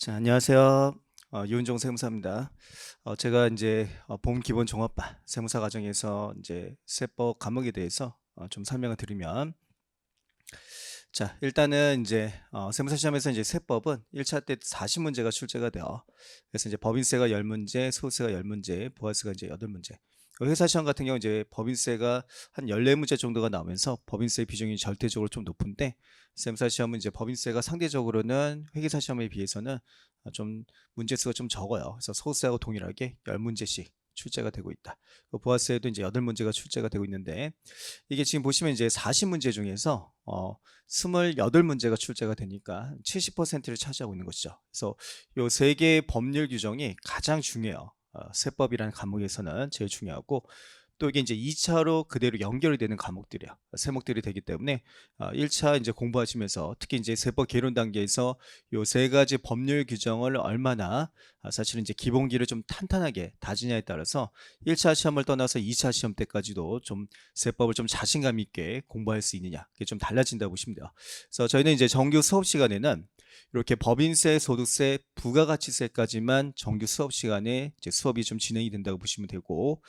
자, 안녕하세요. 유은종 세무사입니다. 제가 이제 본 기본 종합반 세무사 과정에서 이제 세법 과목에 대해서 좀 설명을 드리면, 자, 일단은 이제 세무사 시험에서 이제 세법은 1차 때 40문제가 출제가 돼요. 그래서 이제 법인세가 10문제, 소득세가 10문제, 부가세가 이제 8문제. 회사 시험 같은 경우 이제 법인세가 한 14문제 정도가 나오면서 법인세 비중이 절대적으로 좀 높은데, 세무사 시험은 이제 법인세가 상대적으로는 회계사 시험에 비해서는 좀 문제 수가 좀 적어요. 그래서 소득세하고 동일하게 10문제씩 출제가 되고 있다. 부가세도 이제 8문제가 출제가 되고 있는데, 이게 지금 보시면 이제 40문제 중에서 28문제가 출제가 되니까 70%를 차지하고 있는 것이죠. 그래서 요 세 개의 법률 규정이 가장 중요해요. 세법이라는 과목에서는 제일 중요하고, 또 이게 이제 2차로 그대로 연결이 되는 과목들이에요. 세목들이 되기 때문에 1차 이제 공부하시면서 특히 이제 세법 개론 단계에서 요 세 가지 법률 규정을 얼마나 사실은 이제 기본기를 좀 탄탄하게 다지냐에 따라서 1차 시험을 떠나서 2차 시험 때까지도 좀 세법을 좀 자신감 있게 공부할 수 있느냐, 그게 좀 달라진다고 보시면 돼요. 그래서 저희는 이제 정규 수업 시간에는 이렇게 법인세, 소득세, 부가가치세까지만 정규 수업 시간에 이제 수업이 좀 진행이 된다고 보시면 되고,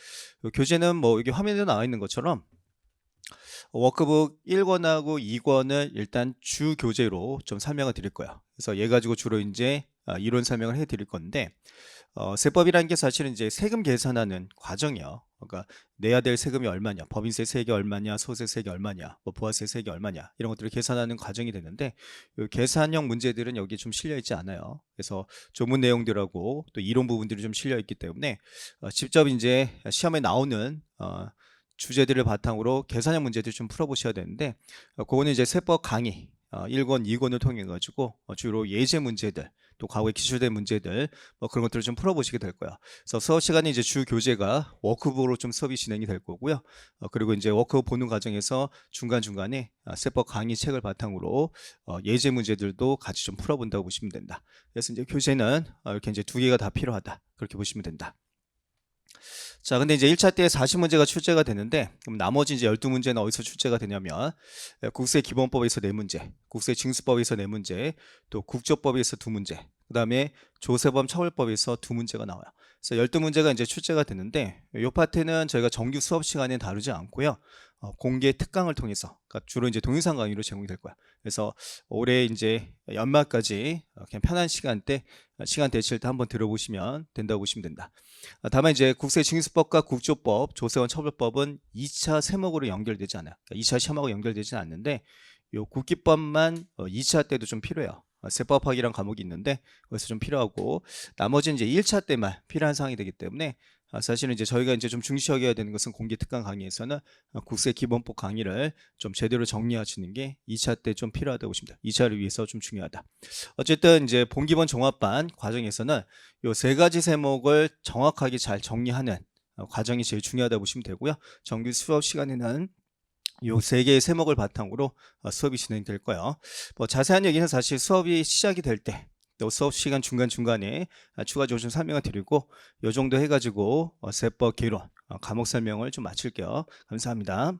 교재는 뭐 여기 화면에 나와 있는 것처럼 워크북 1권하고 2권을 일단 주 교재로 좀 설명을 드릴 거예요. 그래서 얘 가지고 주로 이제 이론 설명을 해 드릴 건데, 세법이라는 게 사실은 이제 세금 계산하는 과정이에요. 그러니까 내야 될 세금이 얼마냐, 법인세 세액이 얼마냐, 소득세 세액이 얼마냐, 뭐 부가세 세액이 얼마냐, 이런 것들을 계산하는 과정이 되는데, 이 계산형 문제들은 여기 좀 실려 있지 않아요. 그래서 조문 내용들하고 또 이론 부분들이 좀 실려 있기 때문에 직접 이제 시험에 나오는 주제들을 바탕으로 계산형 문제들 좀 풀어보셔야 되는데, 그거는 이제 세법 강의 1권, 2권을 통해 가지고 주로 예제 문제들, 또 과거에 기출된 문제들, 뭐 그런 것들을 좀 풀어보시게 될 거야. 그래서 수업 시간에 이제 주 교재가 워크북으로 좀 수업이 진행이 될 거고요. 그리고 이제 워크북 보는 과정에서 중간중간에 세법 강의 책을 바탕으로 예제 문제들도 같이 좀 풀어본다고 보시면 된다. 그래서 이제 교재는 이렇게 이제 두 개가 다 필요하다, 그렇게 보시면 된다. 자, 근데 이제 1차 때 40문제가 출제가 되는데, 그럼 나머지 이제 12문제는 어디서 출제가 되냐면, 국세 기본법에서 4문제, 국세 징수법에서 4문제, 또 국조법에서 2문제, 그 다음에 조세범 처벌법에서 2문제가 나와요. 그래서 12문제가 이제 출제가 되는데, 이 파트는 저희가 정규 수업 시간에 다루지 않고요. 공개 특강을 통해서, 그러니까 주로 이제 동영상 강의로 제공이 될 거야. 그래서 올해 이제 연말까지 그냥 편한 시간대, 시간 되실 때 한번 들어보시면 된다고 보시면 된다. 다만 이제 국세징수법과 국조법, 조세원 처벌법은 2차 세목으로 연결되지 않아요. 그러니까 2차 시험하고 연결되지는 않는데, 요 국기법만 2차 때도 좀 필요해요. 세법학이란 과목이 있는데 거기서 좀 필요하고, 나머지는 이제 1차 때만 필요한 사항이 되기 때문에, 사실은 이제 저희가 이제 좀 중시하게 되는 것은 공개 특강 강의에서는 국세 기본법 강의를 좀 제대로 정리하시는 게 2차 때 좀 필요하다고 보십니다. 2차를 위해서 좀 중요하다. 어쨌든 이제 본기본 종합반 과정에서는 요 세 가지 세목을 정확하게 잘 정리하는 과정이 제일 중요하다고 보시면 되고요. 정규 수업 시간에는 요 세 개의 세목을 바탕으로 수업이 진행될 거예요. 뭐 자세한 얘기는 사실 수업이 시작이 될 때, 또 수업 시간 중간중간에 추가적으로 좀 설명을 드리고, 요 정도 해가지고 세법 개론 과목 설명을 좀 마칠게요. 감사합니다.